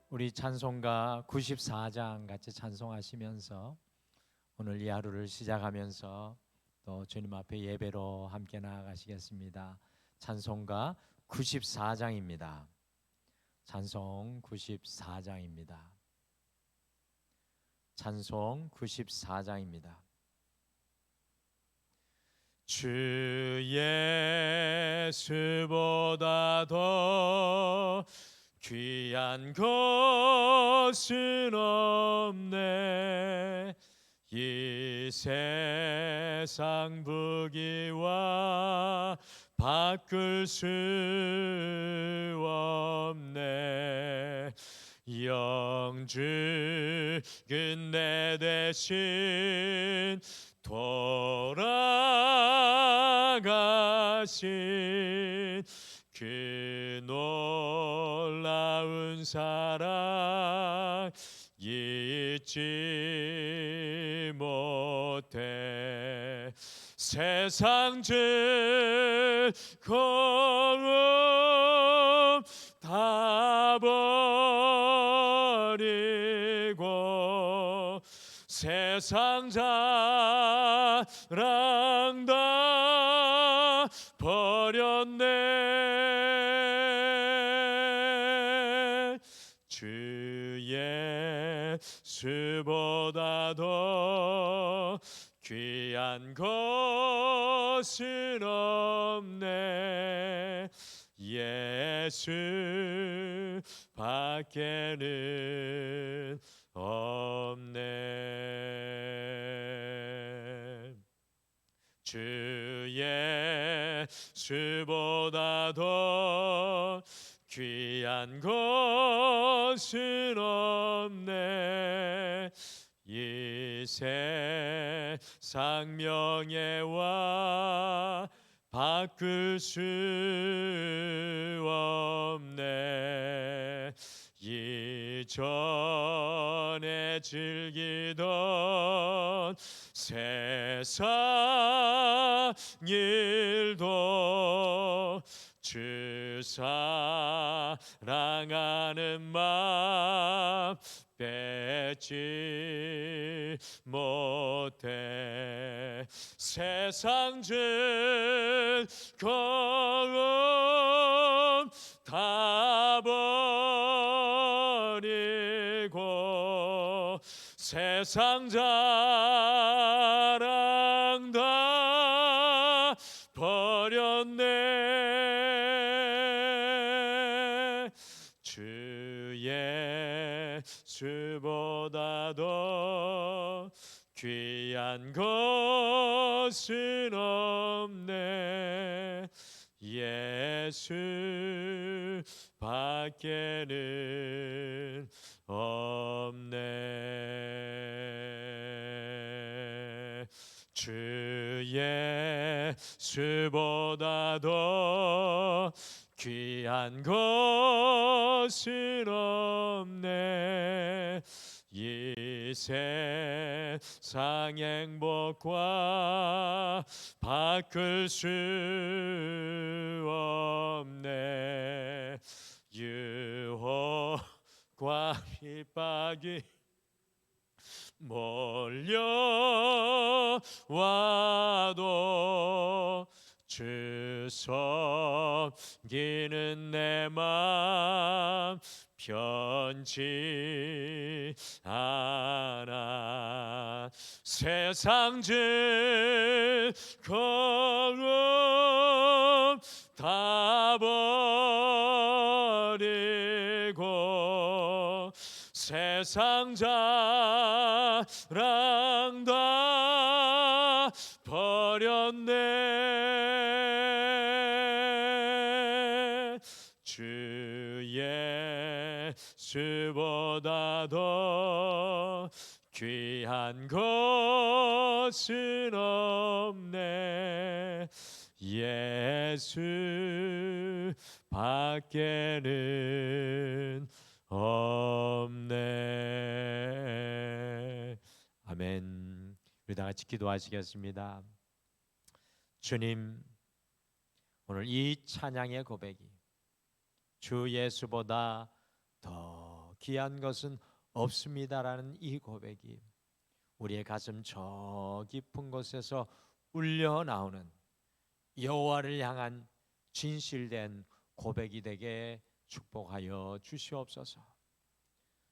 우리 찬송가 94장 같이 찬송하시면서 오늘 이 하루를 시작하면서 또 주님 앞에 예배로 함께 나아가시겠습니다. 찬송가 94장입니다. 찬송 94장입니다. 찬송 94장입니다. 주 예수보다 더 귀한 것은 없네. 이 세상 부귀와 바꿀 수 없네. 영죽은 내 대신 돌아가신 그 놀라운 사랑 잊지 못해. 세상 즐거움 다 버리고 세상 자랑 다 버렸네. 주 예수보다 더 귀한 것은 없네. 예수 밖에는 없네. 주 예수보다 더 귀한 것은 없네. 이 세상 명예와 바꿀 수 없네. 이전에 즐기던 세상 일도 주 사랑하는 마음 빼지 못해. 세상 즐거움 다 버리고 세상 자랑 다 버렸네. 주 예수보다 더 귀한 것은 없네. 예수 밖에는 없네. 주 예수보다 더 귀한 것은 없네. 이 세상 행복과 바꿀 수 없네. 유혹과 핍박이 몰려와도 주 섬기는 내 맘 편치 않아. 세상 즐거움 다 버리고 세상 자랑 다 버렸네. 주 예수보다 더 귀한 것은 없네. 예수 밖에는 없네. 아멘. 우리 다 같이 기도하시겠습니다. 주님, 오늘 이 찬양의 고백이 주 예수보다 더 귀한 것은 없습니다라는 이 고백이 우리의 가슴 저 깊은 곳에서 울려 나오는 여호와를 향한 진실된 고백이 되게 축복하여 주시옵소서.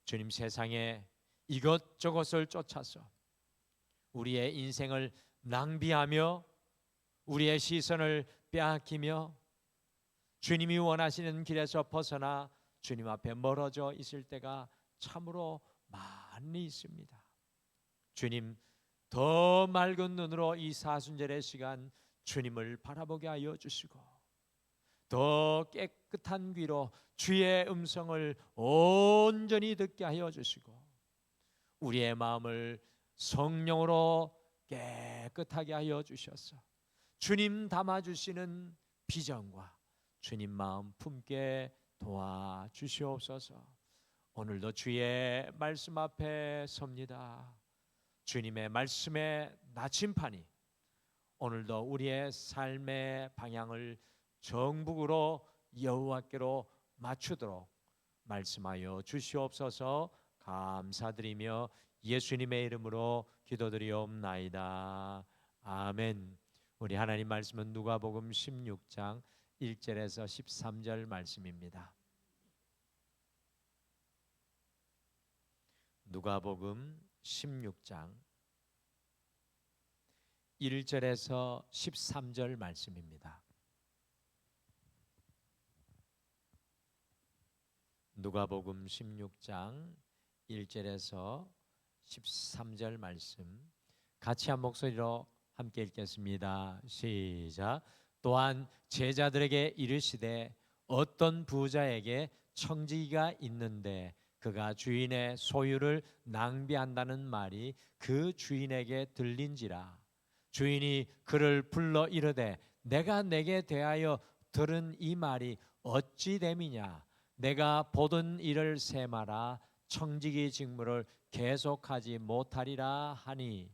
주님, 세상에 이것저것을 쫓아서 우리의 인생을 낭비하며 우리의 시선을 빼앗기며 주님이 원하시는 길에서 벗어나 주님 앞에 멀어져 있을 때가 참으로 많이 있습니다. 주님, 더 맑은 눈으로 이 사순절의 시간 주님을 바라보게 하여 주시고 더 깨끗한 귀로 주의 음성을 온전히 듣게 하여 주시고 우리의 마음을 성령으로 깨끗하게 하여 주셔서 주님 담아주시는 비전과 주님 마음 품게 도와주시옵소서. 오늘도 주의 말씀 앞에 섭니다. 주님의 말씀의 나침판이 오늘도 우리의 삶의 방향을 정북으로 여호와께로 맞추도록 말씀하여 주시옵소서. 감사드리며 예수님의 이름으로 기도드리옵나이다. 아멘. 우리 하나님 말씀은 누가복음 16장 1절에서 13절 말씀입니다. 누가복음 16장 1절에서 13절 말씀입니다. 누가복음 16장 1절에서 13절 말씀 같이 한 목소리로 함께 읽겠습니다. 시작. 또한 제자들에게 이르시되 어떤 부자에게 청지기가 있는데 그가 주인의 소유를 낭비한다는 말이 그 주인에게 들린지라. 주인이 그를 불러 이르되 내가 내게 대하여 들은 이 말이 어찌 됨이냐. 내가 보던 일을 세마라. 청지기 직무를 계속하지 못하리라 하니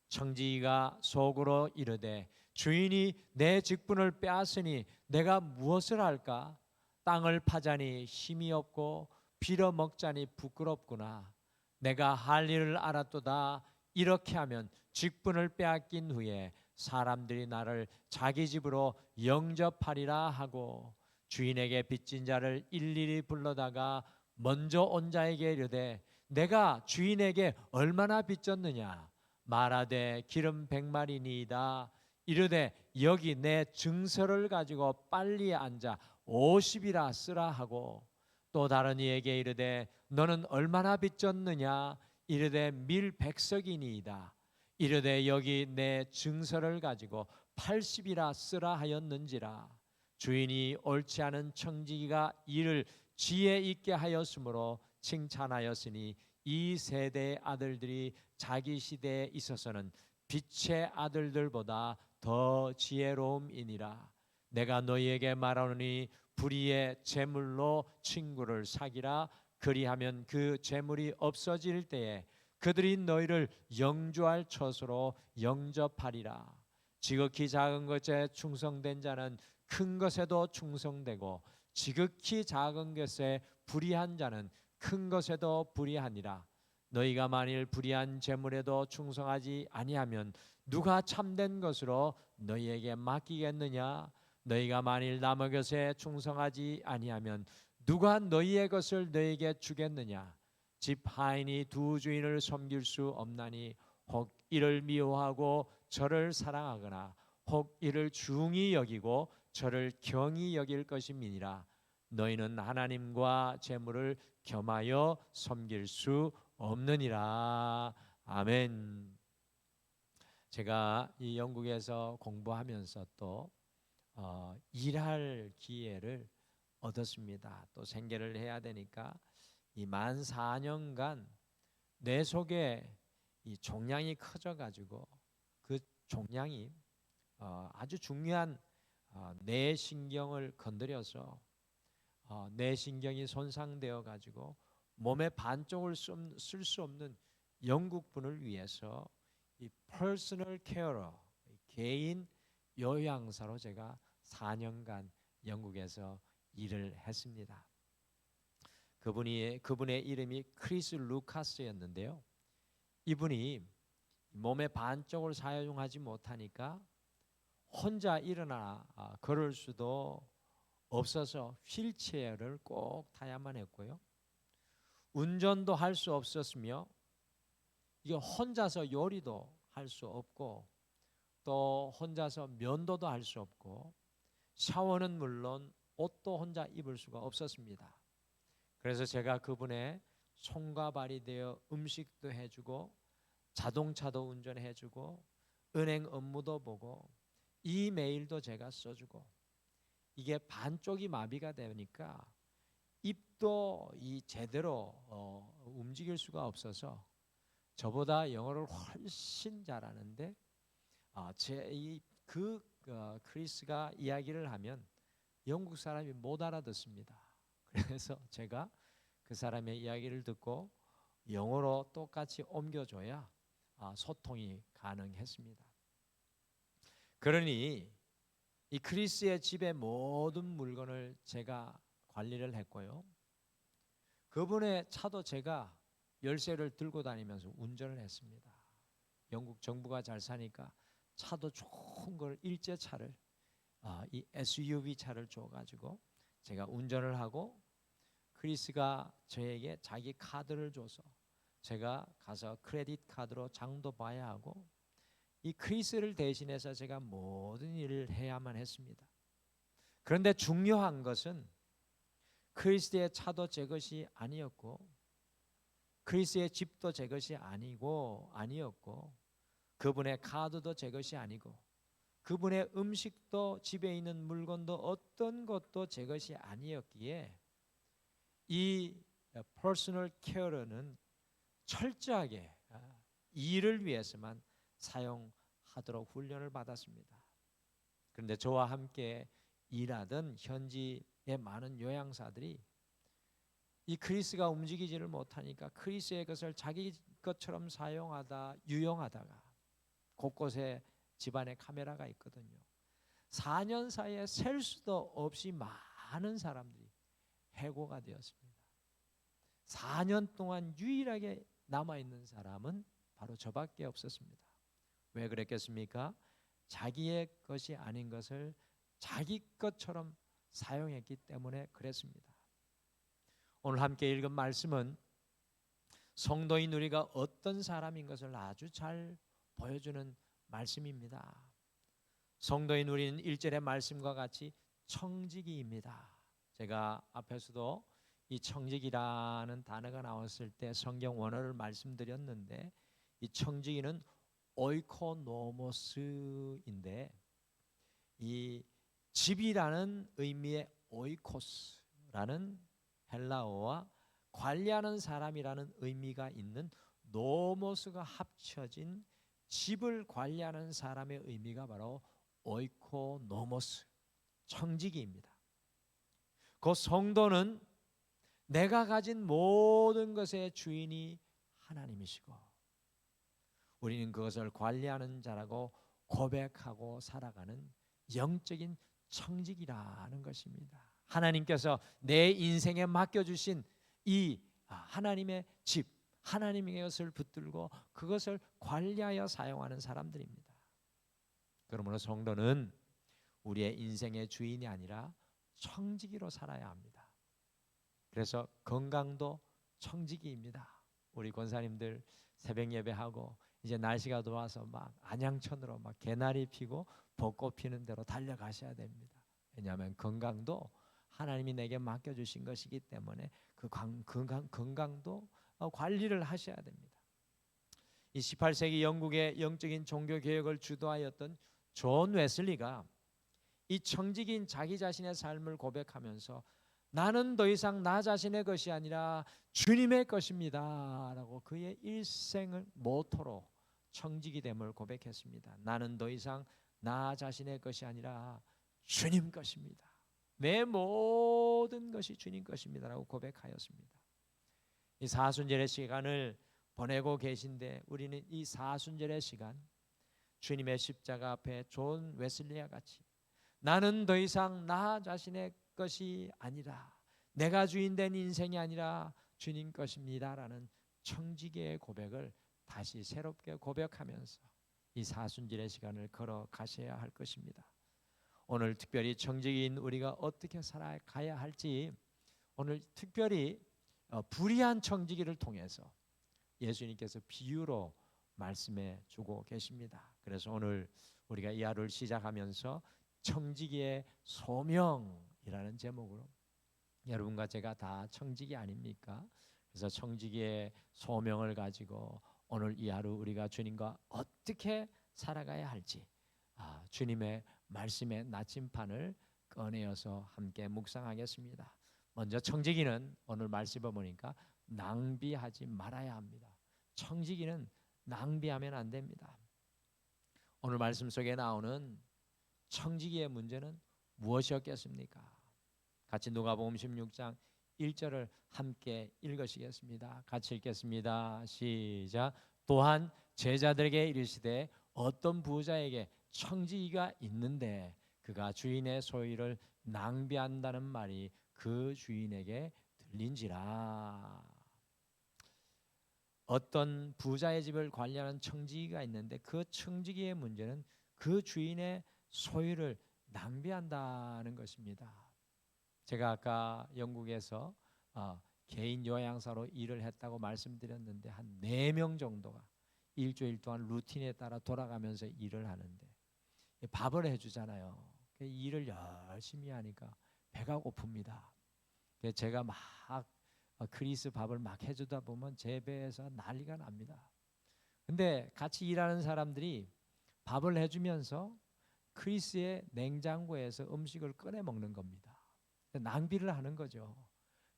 청지기가 속으로 이르되 주인이 내 직분을 빼앗으니 내가 무엇을 할까? 땅을 파자니 힘이 없고 빌어먹자니 부끄럽구나. 내가 할 일을 알았도다. 이렇게 하면 직분을 빼앗긴 후에 사람들이 나를 자기 집으로 영접하리라 하고 주인에게 빚진 자를 일일이 불러다가 먼저 온 자에게 이르되 내가 주인에게 얼마나 빚졌느냐. 말하되 기름 100마리니이다. 이르되 여기 내 증서를 가지고 빨리 앉아 50이라 쓰라 하고 또 다른 이에게 이르되 너는 얼마나 빚졌느냐. 이르되 밀 100석이니이다. 이르되 여기 내 증서를 가지고 80이라 쓰라 하였는지라. 주인이 옳지 않은 청지기가 이를 지혜 있게 하였으므로 칭찬하였으니 이 세대의 아들들이 자기 시대에 있어서는 빛의 아들들보다 더 지혜로움이니라. 내가 너희에게 말하노니 불의의 재물로 친구를 사기라. 그리하면 그 재물이 없어질 때에 그들이 너희를 영주할 처소로 영접하리라. 지극히 작은 것에 충성된 자는 큰 것에도 충성되고 지극히 작은 것에 불의한 자는 큰 것에도 불의하니라. 너희가 만일 불의한 재물에도 충성하지 아니하면 누가 참된 것으로 너희에게 맡기겠느냐. 너희가 만일 남의 것에 충성하지 아니하면 누가 너희의 것을 너희에게 주겠느냐. 집 하인이 두 주인을 섬길 수 없나니 혹 이를 미워하고 저를 사랑하거나 혹 이를 중히 여기고 저를 경히 여길 것임이니라. 너희는 하나님과 재물을 겸하여 섬길 수 없느니라. 아멘. 제가 이 영국에서 공부하면서 또 일할 기회를 얻었습니다. 또 생계를 해야 되니까 이 만 4년간 내 속에 이 종양이 커져가지고 그 종양이 아주 중요한 뇌 신경을 건드려서 뇌 신경이 손상되어 가지고 몸의 반쪽을 쓸 수 없는 영국분을 위해서 이 퍼스널 케어러, 개인 요양사로 제가 4년간 영국에서 일을 했습니다. 그분의 이름이 크리스 루카스였는데요. 이분이 몸의 반쪽을 사용하지 못하니까 혼자 일어나 걸을 수도 없어서 휠체어를 꼭 타야만 했고요. 운전도 할 수 없었으며 이게 혼자서 요리도 할 수 없고 또 혼자서 면도도 할 수 없고 샤워는 물론 옷도 혼자 입을 수가 없었습니다. 그래서 제가 그분의 손과 발이 되어 음식도 해주고 자동차도 운전해주고 은행 업무도 보고 이메일도 제가 써주고 이게 반쪽이 마비가 되니까 입도 제대로 움직일 수가 없어서 저보다 영어를 훨씬 잘하는데 크리스가 이야기를 하면 영국 사람이 못 알아듣습니다. 그래서 제가 그 사람의 이야기를 듣고 영어로 똑같이 옮겨줘야 소통이 가능했습니다. 그러니 이 크리스의 집의 모든 물건을 제가 관리를 했고요. 그분의 차도 제가 열쇠를 들고 다니면서 운전을 했습니다. 영국 정부가 잘 사니까 차도 좋은 걸 일제차를 이 SUV 차를 줘가지고 제가 운전을 하고 크리스가 저에게 자기 카드를 줘서 제가 가서 크레딧 카드로 장도 봐야 하고 이 크리스를 대신해서 제가 모든 일을 해야만 했습니다. 그런데 중요한 것은 크리스의 차도 제 것이 아니었고 크리스의 집도 제 것이 아니었고 그분의 카드도 제 것이 아니고 그분의 음식도 집에 있는 물건도 어떤 것도 제 것이 아니었기에 이 퍼스널 케어는 철저하게 일을 위해서만 사용하도록 훈련을 받았습니다. 그런데 저와 함께 일하던 현지의 많은 요양사들이 이 크리스가 움직이지를 못하니까 크리스의 것을 자기 것처럼 유용하다가 곳곳에 집안에 카메라가 있거든요. 4년 사이에 셀 수도 없이 많은 사람들이 해고가 되었습니다. 4년 동안 유일하게 남아있는 사람은 바로 저밖에 없었습니다. 왜 그랬겠습니까? 자기의 것이 아닌 것을 자기 것처럼 사용했기 때문에 그랬습니다. 오늘 함께 읽은 말씀은 성도인 우리가 어떤 사람인 것을 아주 잘 보여주는 말씀입니다. 성도인 우리는 1절의 말씀과 같이 청지기입니다. 제가 앞에서도 이 청지기라는 단어가 나왔을 때 성경 원어를 말씀드렸는데 이 청지기는 오이코노모스인데 이 집이라는 의미의 오이코스라는 헬라어와 관리하는 사람이라는 의미가 있는 노모스가 합쳐진 집을 관리하는 사람의 의미가 바로 오이코노모스, 청지기입니다. 그 성도는 내가 가진 모든 것의 주인이 하나님이시고 우리는 그것을 관리하는 자라고 고백하고 살아가는 영적인 청지기라는 것입니다. 하나님께서 내 인생에 맡겨주신 이 하나님의 집, 하나님의 것을 붙들고 그것을 관리하여 사용하는 사람들입니다. 그러므로 성도는 우리의 인생의 주인이 아니라 청지기로 살아야 합니다. 그래서 건강도 청지기입니다. 우리 권사님들 새벽 예배하고 이제 날씨가 좋아서 막 안양천으로 막 개나리 피고 벚꽃 피는 대로 달려가셔야 됩니다. 왜냐하면 건강도 하나님이 내게 맡겨주신 것이기 때문에 그 건강도 관리를 하셔야 됩니다. 이 18세기 영국의 영적인 종교 개혁을 주도하였던 존 웨슬리가 이 청지기인 자기 자신의 삶을 고백하면서 나는 더 이상 나 자신의 것이 아니라 주님의 것입니다 라고 그의 일생을 모토로 청지기됨을 고백했습니다. 나는 더 이상 나 자신의 것이 아니라 주님 것입니다. 내 모든 것이 주님 것입니다 라고 고백하였습니다. 이 사순절의 시간을 보내고 계신데 우리는 이 사순절의 시간 주님의 십자가 앞에 존 웨슬리와 같이 나는 더 이상 나 자신의 것이 아니라 내가 주인 된 인생이 아니라 주님 것입니다라는 청지기의 고백을 다시 새롭게 고백하면서 이 사순절의 시간을 걸어가셔야 할 것입니다. 오늘 특별히 청지기인 우리가 어떻게 살아가야 할지 오늘 특별히 불의한 청지기를 통해서 예수님께서 비유로 말씀해 주고 계십니다. 그래서 오늘 우리가 이 하루를 시작하면서 청지기의 소명이라는 제목으로, 여러분과 제가 다 청지기 아닙니까? 그래서 청지기의 소명을 가지고 오늘 이 하루 우리가 주님과 어떻게 살아가야 할지 주님의 말씀의 나침판을 꺼내어서 함께 묵상하겠습니다. 먼저 청지기는 오늘 말씀을 보니까 낭비하지 말아야 합니다. 청지기는 낭비하면 안 됩니다. 오늘 말씀 속에 나오는 청지기의 문제는 무엇이었겠습니까? 같이 누가복음 16장 1절을 함께 읽으시겠습니다. 같이 읽겠습니다. 시작. 또한 제자들에게 이르시되 어떤 부자에게 청지기가 있는데 그가 주인의 소유를 낭비한다는 말이 그 주인에게 들린지라. 어떤 부자의 집을 관리하는 청지기가 있는데 그 청지기의 문제는 그 주인의 소유를 낭비한다는 것입니다. 제가 아까 영국에서 개인 요양사로 일을 했다고 말씀드렸는데 한 4명 정도가 일주일 동안 루틴에 따라 돌아가면서 일을 하는데 밥을 해주잖아요. 일을 열심히 하니까 배가 고픕니다. 제가 막 그리스 밥을 막 해주다 보면 제 배에서 난리가 납니다. 근데 같이 일하는 사람들이 밥을 해주면서 그리스의 냉장고에서 음식을 꺼내 먹는 겁니다. 낭비를 하는 거죠.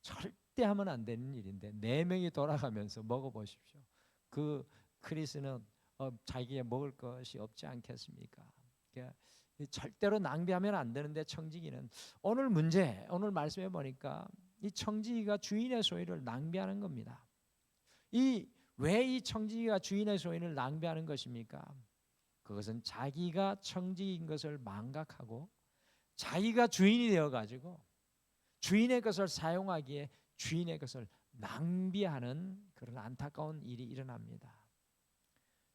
절대 하면 안 되는 일인데 4명이 돌아가면서 먹어보십시오. 그 그리스는 자기가 먹을 것이 없지 않겠습니까? 그러니까 절대로 낭비하면 안 되는데 청지기는 오늘 말씀해 보니까 이 청지기가 주인의 소유를 낭비하는 겁니다. 왜 이 청지기가 주인의 소유를 낭비하는 것입니까? 그것은 자기가 청지기인 것을 망각하고 자기가 주인이 되어 가지고 주인의 것을 사용하기에 주인의 것을 낭비하는 그런 안타까운 일이 일어납니다.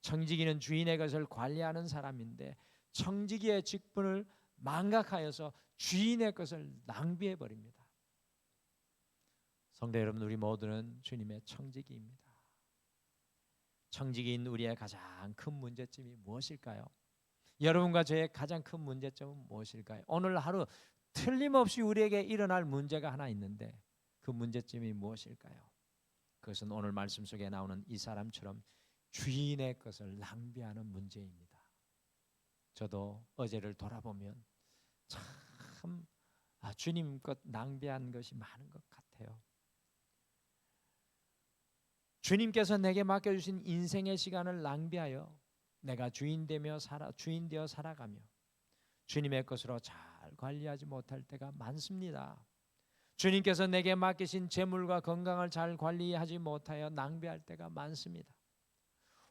청지기는 주인의 것을 관리하는 사람인데 청지기의 직분을 망각하여서 주인의 것을 낭비해 버립니다. 성도 여러분, 우리 모두는 주님의 청지기입니다. 청지기인 우리의 가장 큰 문제점이 무엇일까요? 여러분과 저의 가장 큰 문제점은 무엇일까요? 오늘 하루 틀림없이 우리에게 일어날 문제가 하나 있는데 그 문제점이 무엇일까요? 그것은 오늘 말씀 속에 나오는 이 사람처럼 주인의 것을 낭비하는 문제입니다. 저도 어제를 돌아보면 참 주님 것 낭비한 것이 많은 것 같아요. 주님께서 내게 맡겨주신 인생의 시간을 낭비하여 내가 주인 되어 살아가며 주님의 것으로 잘 관리하지 못할 때가 많습니다. 주님께서 내게 맡기신 재물과 건강을 잘 관리하지 못하여 낭비할 때가 많습니다.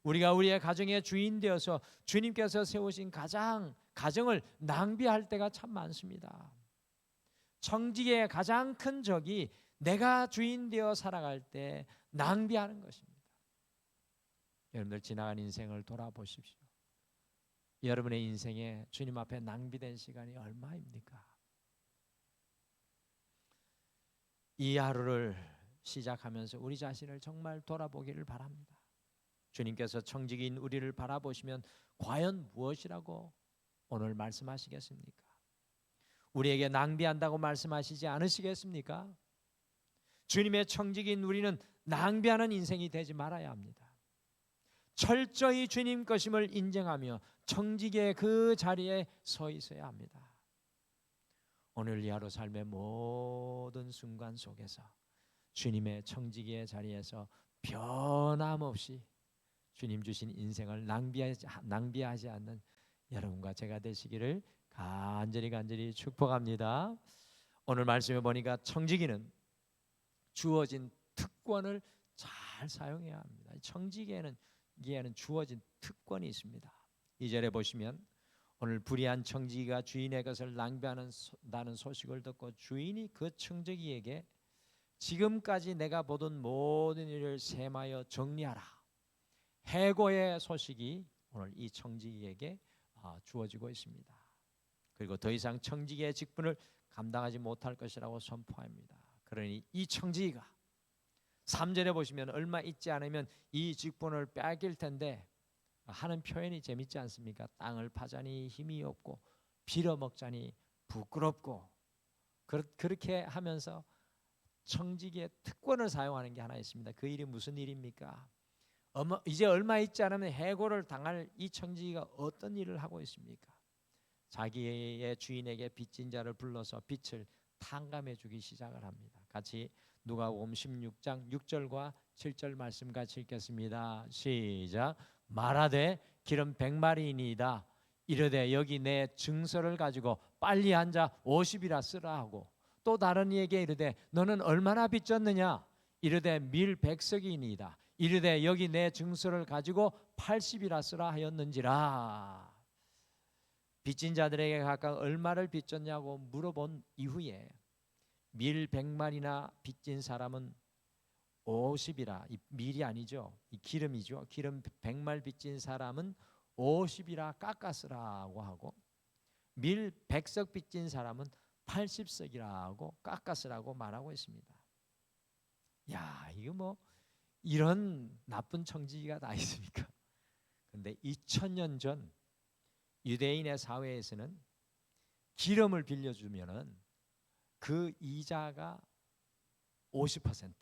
우리가 우리의 가정의 주인 되어서 주님께서 세우신 가정을 낭비할 때가 참 많습니다. 청지기의 가장 큰 적이 내가 주인 되어 살아갈 때 낭비하는 것입니다. 여러분들 지나간 인생을 돌아보십시오. 여러분의 인생에 주님 앞에 낭비된 시간이 얼마입니까? 이 하루를 시작하면서 우리 자신을 정말 돌아보기를 바랍니다. 주님께서 청지기인 우리를 바라보시면 과연 무엇이라고 오늘 말씀하시겠습니까? 우리에게 낭비한다고 말씀하시지 않으시겠습니까? 주님의 청지기인 우리는 낭비하는 인생이 되지 말아야 합니다. 철저히 주님 것임을 인정하며 청지기의 그 자리에 서 있어야 합니다. 오늘 이 하루 삶의 모든 순간 속에서 주님의 청지기의 자리에서 변함없이 주님 주신 인생을 낭비하지 않는 여러분과 제가 되시기를 간절히 축복합니다. 오늘 말씀에 보니까 청지기는 주어진 특권을 잘 사용해야 합니다. 청지기에는 주어진 특권이 있습니다. 2절에 보시면 오늘 불의한 청지기가 주인의 것을 낭비한다는 소식을 듣고 주인이 그 청지기에게 지금까지 내가 보던 모든 일을 셈하여 정리하라. 해고의 소식이 오늘 이 청지기에게 주어지고 있습니다. 그리고 더 이상 청지기의 직분을 감당하지 못할 것이라고 선포합니다. 그러니 이 청지기가 3절에 보시면 얼마 있지 않으면 이 직분을 빼앗길 텐데 하는 표현이 재밌지 않습니까? 땅을 파자니 힘이 없고 빌어먹자니 부끄럽고 그렇게 하면서 청지기의 특권을 사용하는 게 하나 있습니다. 그 일이 무슨 일입니까? 이제 얼마 있지 않으면 해고를 당할 이 청지기가 어떤 일을 하고 있습니까? 자기의 주인에게 빚진 자를 불러서 빚을 탕감해 주기 시작을 합니다. 같이 누가복음 16장 6절과 7절 말씀 같이 읽겠습니다. 시작. 말하되 기름 100마리이니이다. 이르되 여기 내 증서를 가지고 빨리 앉아 50이라 쓰라 하고, 또 다른 이에게 이르되 너는 얼마나 빚졌느냐? 이르되 밀 100석이니이다. 이르되 여기 내 증서를 가지고 80이라 쓰라 하였는지라. 빚진 자들에게 각각 얼마를 빚졌냐고 물어본 이후에 밀 100마리나 빚진 사람은 50이라, 이 밀이 아니죠, 이 기름이죠. 기름 100말 빚진 사람은 50이라 깎았으라고 하고, 밀 100석 빚진 사람은 80석이라고 깎았으라고 말하고 있습니다. 야, 이거 뭐 이런 나쁜 청지기가 다 있습니까? 근데 2000년 전 유대인의 사회에서는 기름을 빌려주면은 그 이자가 50%.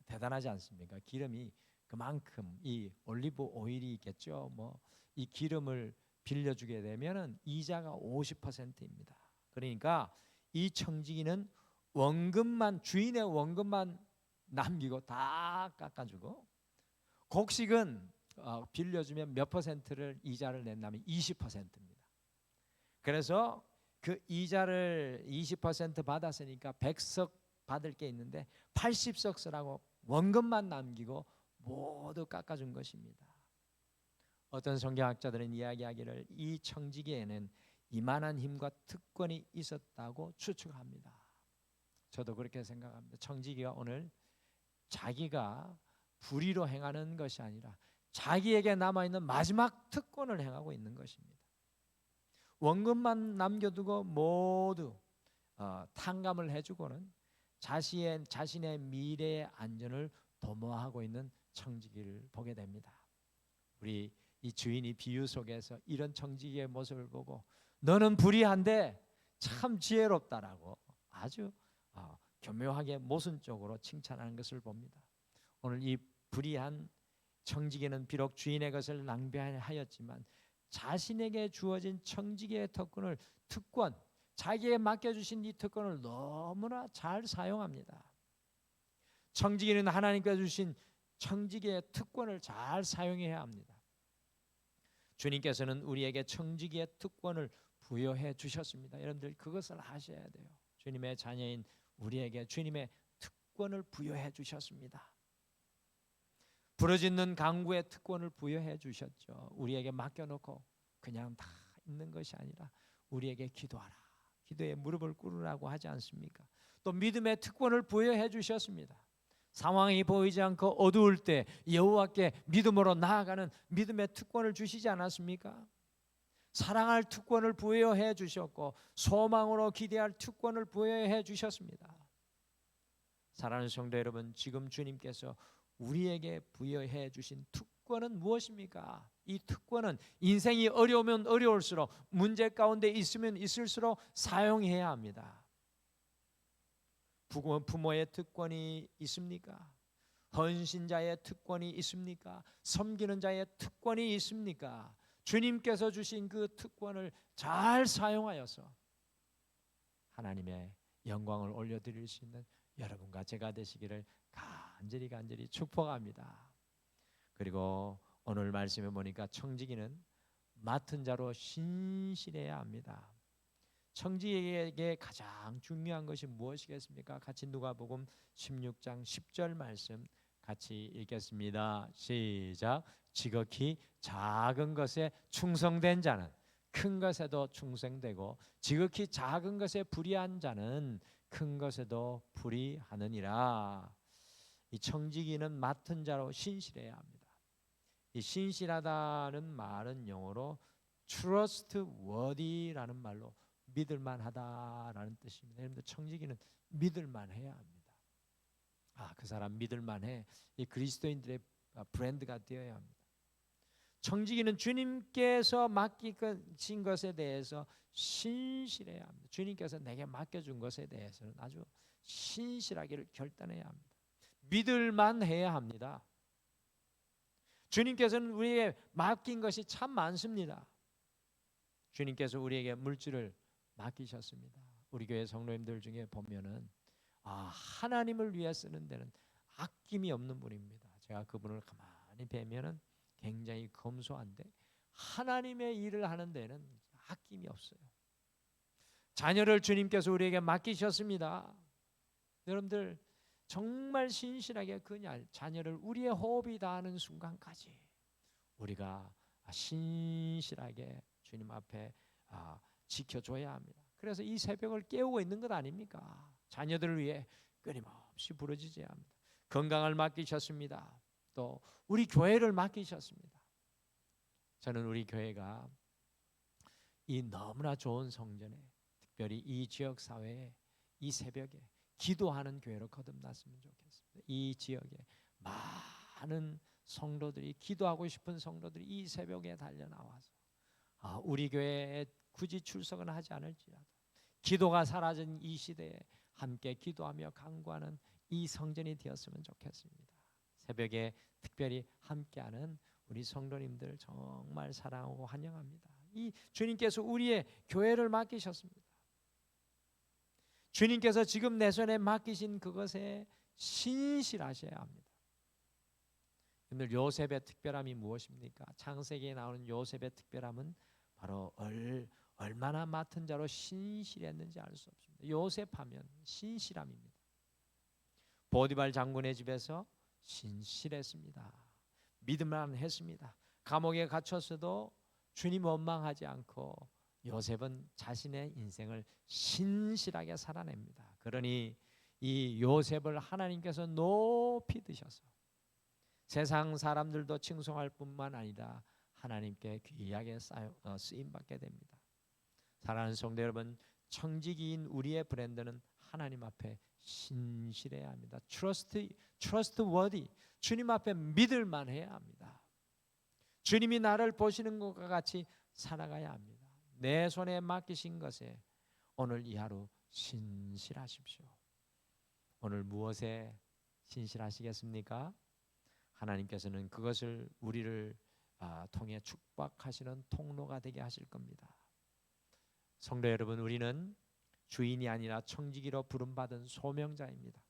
대단하지 않습니까? 기름이 그만큼, 이 올리브 오일이 있겠죠. 뭐 이 기름을 빌려주게 되면은 이자가 50%입니다. 그러니까 이 청지기는 원금만, 주인의 원금만 남기고 다 깎아주고, 곡식은 빌려주면 몇 퍼센트를 이자를 낸다면 20%입니다. 그래서 그 이자를 20% 받았으니까 100석 받을 게 있는데 80석 쓰라고 원금만 남기고 모두 깎아준 것입니다. 어떤 성경학자들은 이야기하기를 이 청지기에는 이만한 힘과 특권이 있었다고 추측합니다. 저도 그렇게 생각합니다. 청지기가 오늘 자기가 불의로 행하는 것이 아니라 자기에게 남아있는 마지막 특권을 행하고 있는 것입니다. 원금만 남겨두고 모두 탕감을 해주고는 자신의 미래의 안전을 도모하고 있는 청지기를 보게 됩니다. 우리 이 주인이 비유 속에서 이런 청지기의 모습을 보고 너는 불의한데 참 지혜롭다라고 아주 교묘하게 모순적으로 칭찬하는 것을 봅니다. 오늘 이 불의한 청지기는 비록 주인의 것을 낭비하였지만 자신에게 주어진 청지기의 특권, 자기에게 맡겨주신 이 특권을 너무나 잘 사용합니다. 청지기는 하나님께서 주신 청지기의 특권을 잘 사용해야 합니다. 주님께서는 우리에게 청지기의 특권을 부여해 주셨습니다. 여러분들 그것을 하셔야 돼요. 주님의 자녀인 우리에게 주님의 특권을 부여해 주셨습니다. 부르짖는 강구의 특권을 부여해 주셨죠. 우리에게 맡겨놓고 그냥 다 있는 것이 아니라 우리에게 기도하라, 기도에 무릎을 꿇으라고 하지 않습니까? 또 믿음의 특권을 부여해 주셨습니다. 상황이 보이지 않고 어두울 때 여호와께 믿음으로 나아가는 믿음의 특권을 주시지 않았습니까? 사랑할 특권을 부여해 주셨고 소망으로 기대할 특권을 부여해 주셨습니다. 사랑하는 성도 여러분, 지금 주님께서 우리에게 부여해 주신 특권은 무엇입니까? 이 특권은 인생이 어려우면 어려울수록, 문제 가운데 있으면 있을수록 사용해야 합니다. 부모의 특권이 있습니까? 헌신자의 특권이 있습니까? 섬기는 자의 특권이 있습니까? 주님께서 주신 그 특권을 잘 사용하여서 하나님의 영광을 올려드릴 수 있는 여러분과 제가 되시기를 간절히 축복합니다. 그리고 오늘 말씀에 보니까 청지기는 맡은 자로 신실해야 합니다. 청지기에게 가장 중요한 것이 무엇이겠습니까? 같이 누가복음 16장 10절 말씀 같이 읽겠습니다. 시작. 지극히 작은 것에 충성된 자는 큰 것에도 충성되고 지극히 작은 것에 불의한 자는 큰 것에도 불이하느니라. 이 청지기는 맡은 자로 신실해야 합니다. 이 신실하다는 말은 영어로 trustworthy라는 말로 믿을만하다라는 뜻입니다. 여러분들 청지기는 믿을만해야 합니다. 그 사람 믿을만해. 이 그리스도인들의 브랜드가 되어야 합니다. 청지기는 주님께서 맡기신 것에 대해서 신실해야 합니다. 주님께서 내게 맡겨준 것에 대해서는 아주 신실하기를 결단해야 합니다. 믿을만해야 합니다. 주님께서는 우리에게 맡긴 것이 참 많습니다. 주님께서 우리에게 물질을 맡기셨습니다. 우리 교회 성도님들 중에 보면은 하나님을 위해 쓰는 데는 아낌이 없는 분입니다. 제가 그분을 가만히 뵈면은 굉장히 검소한데 하나님의 일을 하는 데는 아낌이 없어요. 자녀를 주님께서 우리에게 맡기셨습니다. 여러분들 정말 신실하게 그 자녀를 우리의 호흡이 닿는 순간까지 우리가 신실하게 주님 앞에 지켜줘야 합니다. 그래서 이 새벽을 깨우고 있는 것 아닙니까? 자녀들을 위해 끊임없이 부르짖어야 합니다. 건강을 맡기셨습니다. 또 우리 교회를 맡기셨습니다. 저는 우리 교회가 이 너무나 좋은 성전에, 특별히 이 지역 사회에 이 새벽에 기도하는 교회로 거듭났으면 좋겠습니다. 이 지역에 많은 성도들이, 기도하고 싶은 성도들이 이 새벽에 달려 나와서 우리 교회에 굳이 출석은 하지 않을지라도 기도가 사라진 이 시대에 함께 기도하며 간구하는 이 성전이 되었으면 좋겠습니다. 새벽에 특별히 함께하는 우리 성도님들 정말 사랑하고 환영합니다. 이 주님께서 우리의 교회를 맡기셨습니다. 주님께서 지금 내 손에 맡기신 그것에 신실하셔야 합니다. 오늘 요셉의 특별함이 무엇입니까? 창세기에 나오는 요셉의 특별함은 바로 얼마나 맡은 자로 신실했는지 알 수 없습니다. 요셉하면 신실함입니다. 보디발 장군의 집에서 신실했습니다. 믿음만 했습니다. 감옥에 갇혔어도 주님 원망하지 않고 요셉은 자신의 인생을 신실하게 살아냅니다. 그러니 이 요셉을 하나님께서 높이 드셔서 세상 사람들도 칭송할 뿐만 아니라 하나님께 귀하게 쓰임받게 됩니다. 사랑하는 성도 여러분, 청지기인 우리의 브랜드는 하나님 앞에 신실해야 합니다. trustworthy, 주님 앞에 믿을만 해야 합니다. 주님이 나를 보시는 것과 같이 살아가야 합니다. 내 손에 맡기신 것에 오늘 이 하루 신실하십시오. 오늘 무엇에 신실하시겠습니까? 하나님께서는 그것을 우리를 통해 축복하시는 통로가 되게 하실 겁니다. 성도 여러분, 우리는 주인이 아니라 청지기로 부름받은 소명자입니다.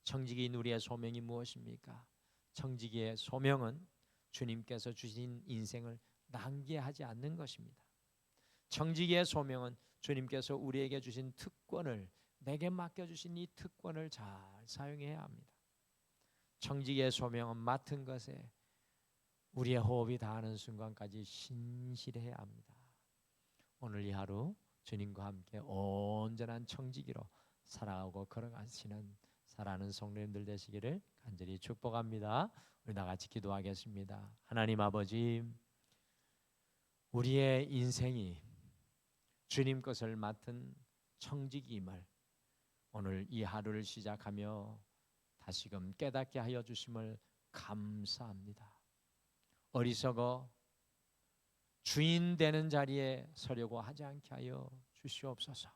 청지기인 우리의 소명이 무엇입니까? 청지기의 소명은 주님께서 주신 인생을 낭비하지 않는 것입니다. 청지기의 소명은 주님께서 우리에게 주신 특권을, 내게 맡겨주신 이 특권을 잘 사용해야 합니다. 청지기의 소명은 맡은 것에 우리의 호흡이 닿는 순간까지 신실해야 합니다. 오늘 이 하루 주님과 함께 온전한 청지기로 살아가고 걸어가시는 사랑하는 성도님들 되시기를 간절히 축복합니다. 우리 다 같이 기도하겠습니다. 하나님 아버지, 우리의 인생이 주님 것을 맡은 청지기임을 오늘 이 하루를 시작하며 다시금 깨닫게 하여 주심을 감사합니다. 어리석어 주인 되는 자리에 서려고 하지 않게 하여 주시옵소서.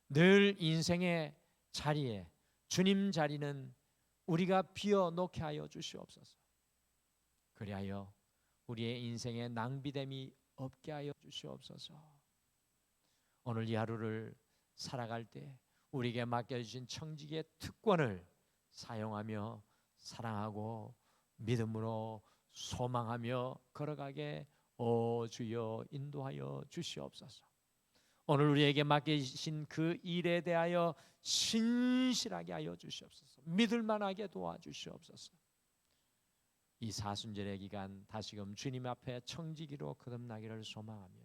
늘 인생의 자리에 주님 자리는 우리가 비워놓게 하여 주시옵소서. 그리하여 우리의 인생의 낭비됨이 없게 하여 주시옵소서. 오늘 이 하루를 살아갈 때 우리에게 맡겨주신 청지기의 특권을 사용하며 사랑하고 믿음으로 소망하며 걸어가게 주여 인도하여 주시옵소서. 오늘 우리에게 맡기신 그 일에 대하여 신실하게 하여 주시옵소서. 믿을만하게 도와주시옵소서. 이 사순절의 기간 다시금 주님 앞에 청지기로 거듭나기를 소망하며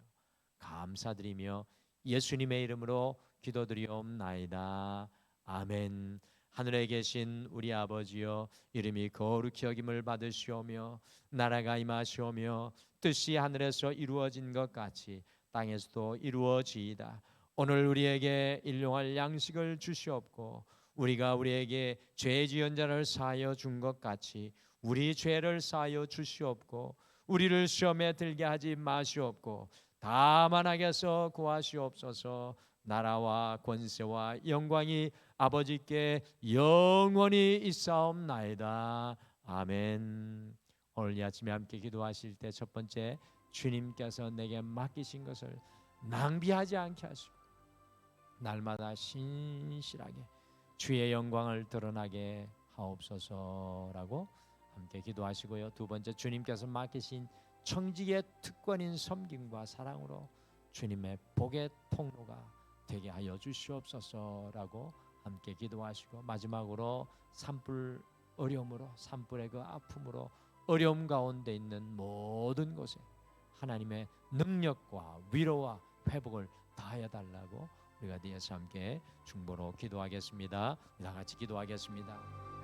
감사드리며 예수님의 이름으로 기도드리옵나이다. 아멘. 하늘에 계신 우리 아버지여, 이름이 거룩히 여김을 받으시오며 나라가 임하시오며 뜻이 하늘에서 이루어진 것 같이 땅에서도 이루어지이다. 오늘 우리에게 일용할 양식을 주시옵고 우리가 우리에게 죄 지은 자를 사하여 준 것 같이 우리 죄를 사하여 주시옵고 우리를 시험에 들게 하지 마시옵고 다만 악에서 구하시옵소서. 나라와 권세와 영광이 아버지께 영원히 있사옵나이다. 아멘. 오늘 이 아침에 함께 기도하실 때 첫 번째, 주님께서 내게 맡기신 것을 낭비하지 않게 하시고 날마다 신실하게 주의 영광을 드러나게 하옵소서라고 함께 기도하시고요. 두 번째, 주님께서 맡기신 청지기의 특권인 섬김과 사랑으로 주님의 복의 통로가 되게 하여 주시옵소서라고 함께 기도하시고, 마지막으로 산불 어려움으로, 산불의 그 아픔으로 어려움 가운데 있는 모든 곳에 하나님의 능력과 위로와 회복을 다하여 달라고 우리가 뒤에서 함께 중보로 기도하겠습니다. 다 같이 기도하겠습니다.